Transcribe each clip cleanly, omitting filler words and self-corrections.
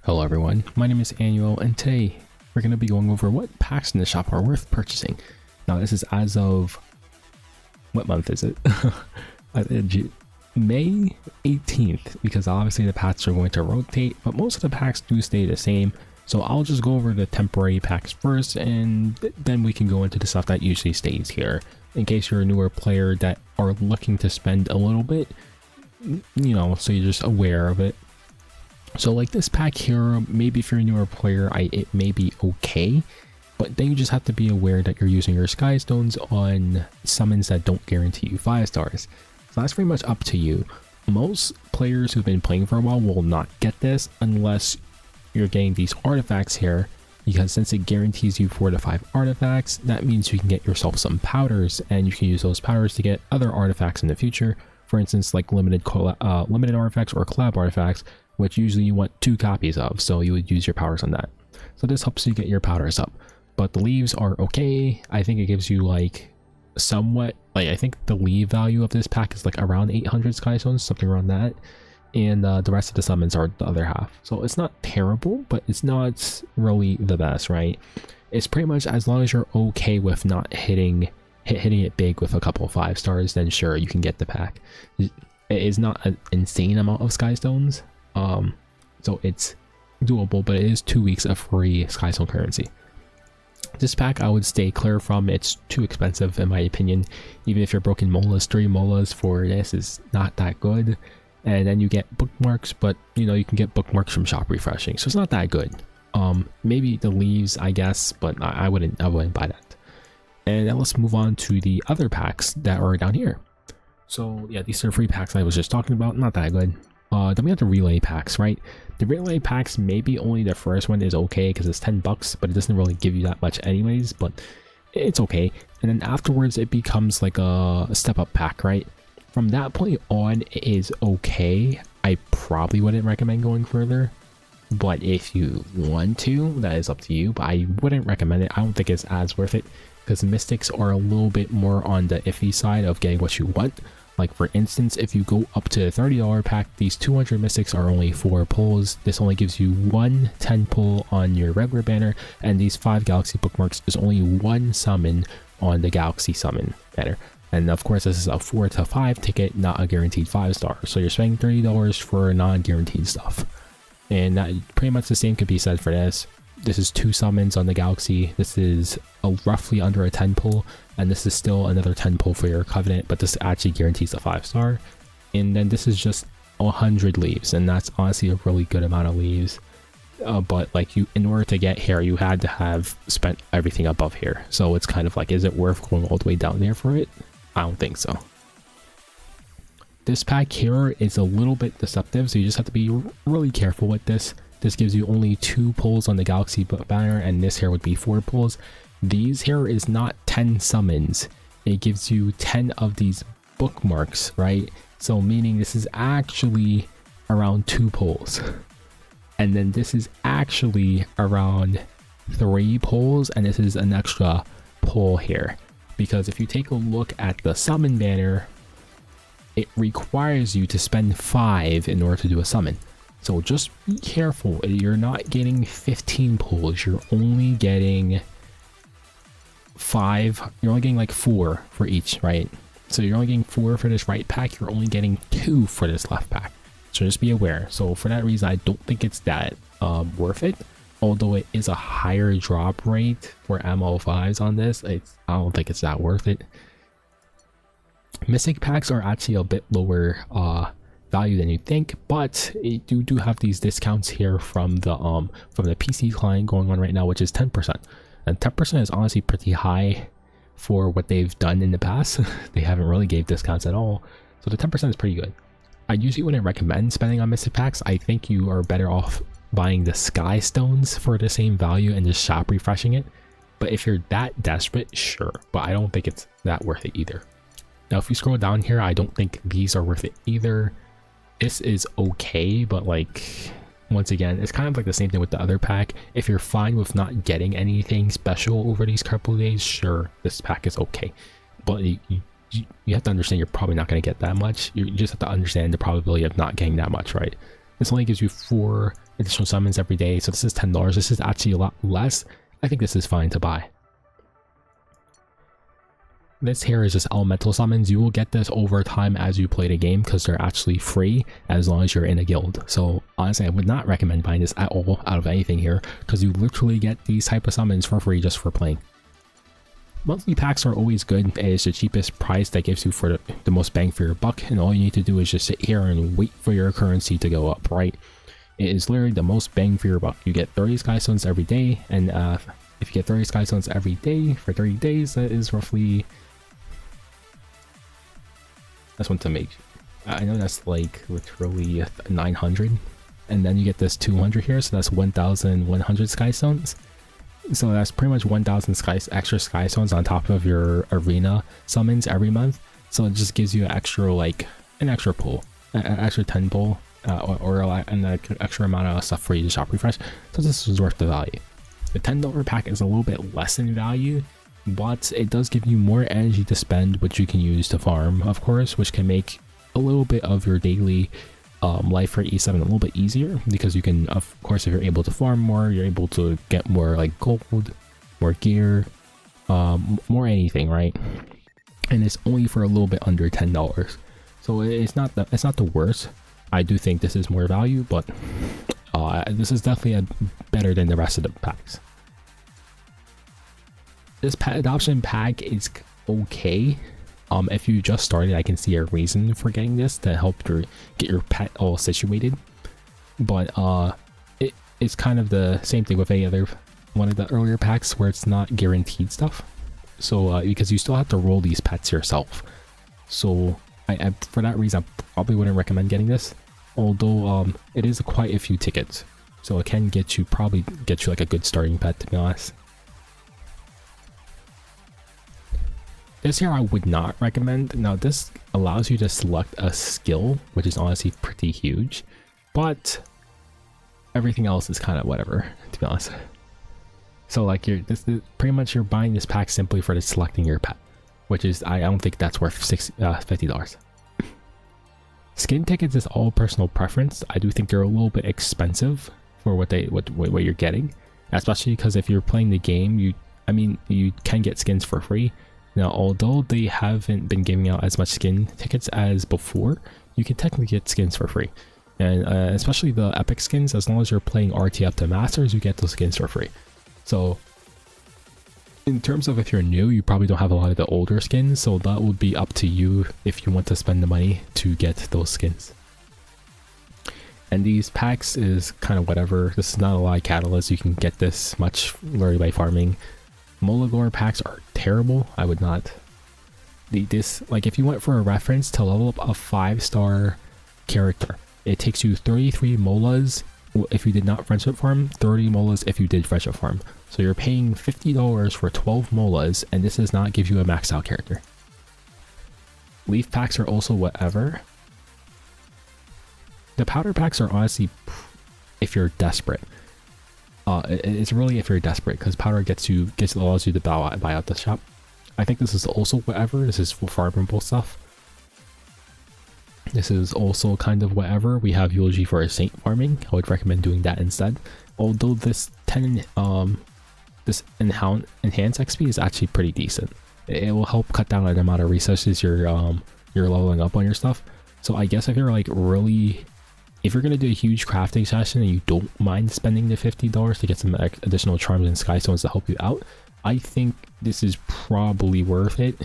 Hello everyone, my name is Annual and today we're going to be going over what packs in the shop are worth purchasing. Now this is as of, what month is it? May 18th, because obviously the packs are going to rotate, but most of the packs do stay the same. So I'll just go over the temporary packs first and then we can go into the stuff that usually stays here. In case you're a newer player that are looking to spend a little bit, you know, so you're just aware of it. So like this pack here, maybe if you're a newer player, it may be okay, but then you just have to be aware that you're using your sky stones on summons that don't guarantee you 5 stars. So that's pretty much up to you. Most players who've been playing for a while will not get this unless you're getting these artifacts here, because since it guarantees you 4 to 5 artifacts, that means you can get yourself some powders, and you can use those powders to get other artifacts in the future. For instance, like limited artifacts or collab artifacts, which usually you want 2 copies of, so you would use your powders on that. So this helps you get your powders up. But the leaves are okay. I think it gives you like somewhat, like I think the leave value of this pack is like around 800 sky stones, something around that. And the rest of the summons are the other half. So it's not terrible, but it's not really the best, right? It's pretty much as long as you're okay with not hitting it big with a couple of 5 stars, then sure, you can get the pack. It is not an insane amount of sky stones. So it's doable, but it is 2 weeks of free skystone currency. This pack I would stay clear from. It's too expensive in my opinion. Even if you're broken molas, 3 molas for this is not that good. And then you get bookmarks, but you know, you can get bookmarks from shop refreshing, so it's not that good. Maybe the leaves, I guess, but I wouldn't buy that. And then let's move on to the other packs that are down here. So yeah, these are free packs I was just talking about, not that good. Then we have the relay packs, right? The relay packs, maybe only the first one is okay because it's 10 bucks, but it doesn't really give you that much anyways, but it's okay. And then afterwards it becomes like a step up pack, right? From that point on, it is okay. I probably wouldn't recommend going further, but if you want to, that is up to you, but I wouldn't recommend it. I don't think it's as worth it because mystics are a little bit more on the iffy side of getting what you want. Like for instance, if you go up to a $30 pack, these 200 mystics are only 4 pulls. This only gives you 1 10 pull on your regular banner, and these 5 galaxy bookmarks is only 1 summon on the galaxy summon banner. And of course, this is a 4 to 5 ticket, not a guaranteed 5 star. So you're spending $30 for non-guaranteed stuff. And that pretty much the same could be said for this. This is 2 summons on the galaxy. This is roughly under a 10 pull, and this is still another 10 pull for your covenant, but this actually guarantees a 5 star. And then this is just 100 leaves, and that's honestly a really good amount of leaves. But like in order to get here, you had to have spent everything above here. So it's kind of like, is it worth going all the way down there for it? I don't think so. This pack here is a little bit deceptive, so you just have to be really careful with this. This gives you only 2 pulls on the galaxy banner, and this here would be 4 pulls. These here is not 10 summons. It gives you 10 of these bookmarks, right? So meaning this is actually around 2 pulls. And then this is actually around 3 pulls, and this is an extra pull here. Because if you take a look at the summon banner, it requires you to spend 5 in order to do a summon. So just be careful. You're not getting 15 pulls. You're only getting 5. You're only getting like 4 for each, right? So you're only getting 4 for this right pack. You're only getting 2 for this left pack. So just be aware. So for that reason, I don't think it's that worth it. Although it is a higher drop rate for MO5s on this, I don't think it's that worth it. Mystic packs are actually a bit lower value than you think, but you do have these discounts here from the PC client going on right now, which is 10%, and 10% is honestly pretty high for what they've done in the past. They haven't really gave discounts at all, so the 10% is pretty good. I usually wouldn't recommend spending on mystic packs. I think you are better off buying the sky stones for the same value and just shop refreshing it. But if you're that desperate, sure, but I don't think it's that worth it either. Now if you scroll down here, I don't think these are worth it either. This is okay, but like, once again, it's kind of like the same thing with the other pack. If you're fine with not getting anything special over these couple of days, sure, this pack is okay. But you have to understand you're probably not going to get that much. You just have to understand the probability of not getting that much, right? This only gives you 4 additional summons every day, so this is $10. This is actually a lot less. I think this is fine to buy. This here is just elemental summons. You will get this over time as you play the game because they're actually free as long as you're in a guild. So honestly, I would not recommend buying this at all out of anything here because you literally get these type of summons for free just for playing. Monthly packs are always good. It is the cheapest price that gives you for the most bang for your buck, and all you need to do is just sit here and wait for your currency to go up, right? It is literally the most bang for your buck. You get 30 sky stones every day, and if you get 30 sky stones every day for 30 days, that is roughly... That's one to make. I know that's like literally 900, and then you get this 200 here, so that's 1,100 sky stones. So that's pretty much 1,000 extra sky stones on top of your arena summons every month. So it just gives you an extra pool, an extra 10 pool, or an extra amount of stuff for you to shop refresh. So this is worth the value. The $10 pack is a little bit less in value, but it does give you more energy to spend, which you can use to farm, of course, which can make a little bit of your daily life for E7 a little bit easier, because you can, of course, if you're able to farm more, you're able to get more like gold, more gear, more anything, right? And it's only for a little bit under $10, so it's not the worst. I do think this is more value, but this is definitely better than the rest of the packs. This pet adoption pack is okay. If you just started, I can see a reason for getting this to help get your pet all situated. But it's kind of the same thing with any other one of the earlier packs where it's not guaranteed stuff. So because you still have to roll these pets yourself. So I for that reason, I probably wouldn't recommend getting this. Although it is quite a few tickets, so it can probably get you like a good starting pet, to be honest. This here I would not recommend. Now this allows you to select a skill, which is honestly pretty huge, but everything else is kind of whatever, to be honest. So like this is pretty much you're buying this pack simply for selecting your pet, which is I don't think that's worth $50. Skin tickets is all personal preference. I do think they're a little bit expensive for what you're getting, especially because if you're playing the game, you can get skins for free. Now, although they haven't been giving out as much skin tickets as before, you can technically get skins for free. And especially the epic skins, as long as you're playing RT up to masters, you get those skins for free. So in terms of if you're new, you probably don't have a lot of the older skins, so that would be up to you if you want to spend the money to get those skins. And these packs is kind of whatever. This is not a lot of catalysts. You can get this much literally by farming. Moligore packs are terrible. I would not. Like if you went for a reference to level up a 5-star character, it takes you 33 molas if you did not friendship farm, 30 molas if you did friendship farm. So you're paying $50 for 12 molas, and this does not give you a maxed out character. Leaf packs are also whatever. The powder packs are honestly, if you're desperate. It's really if you're desperate, because powder allows you to buy out the shop. I think this is also whatever. This is farmable stuff. This is also kind of whatever. We have eulogy for a saint farming. I would recommend doing that instead. Although this this enhance XP is actually pretty decent. It will help cut down on the amount of resources you're leveling up on your stuff. So I guess if you're like if you're gonna do a huge crafting session and you don't mind spending the $50 to get some additional charms and sky stones to help you out, I think this is probably worth it.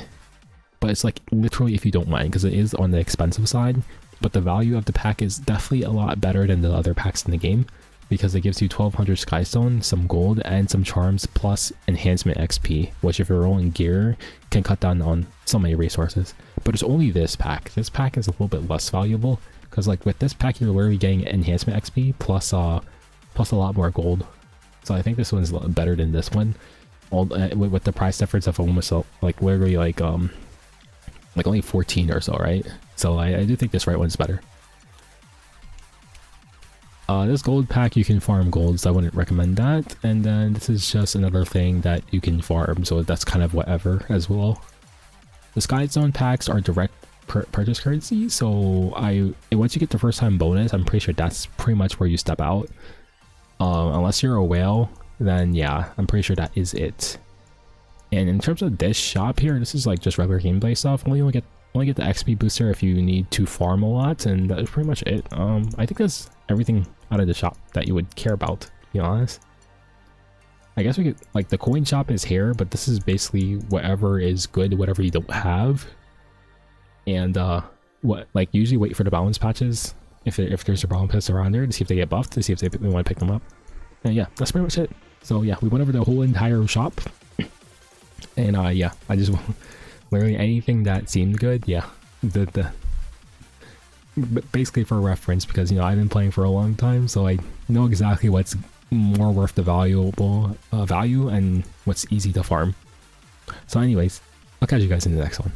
But it's like literally if you don't mind, because it is on the expensive side, but the value of the pack is definitely a lot better than the other packs in the game, because it gives you 1200 sky stone, some gold, and some charms plus enhancement XP, which if you're rolling gear can cut down on so many resources. But it's only this pack. This pack is a little bit less valuable, because like with this pack you're literally getting enhancement XP plus a lot more gold. So I think this one's better than this one, with the price difference of almost like literally like only 14 or so, right? So I do think this right one's better. This gold pack you can farm gold, so I wouldn't recommend that. And then this is just another thing that you can farm, so that's kind of whatever as well. The sky zone packs are direct purchase currency. So once you get the first time bonus, I'm pretty sure that's pretty much where you step out. Unless you're a whale, then yeah, I'm pretty sure that is it. And in terms of this shop here, this is like just regular gameplay stuff. Only get the XP booster if you need to farm a lot, and that is pretty much it. I think that's everything out of the shop that you would care about, to be honest. I guess we could, like, the coin shop is here, but this is basically whatever is good, whatever you don't have. And usually wait for the balance patches if there's a balance patch around there to see if they get buffed, to see if they want to pick them up. And yeah, that's pretty much it. So yeah, we went over the whole entire shop. And yeah, I just literally anything that seemed good, yeah. Basically for reference, because you know I've been playing for a long time, so I know exactly what's more worth the value and what's easy to farm. So anyways, I'll catch you guys in the next one.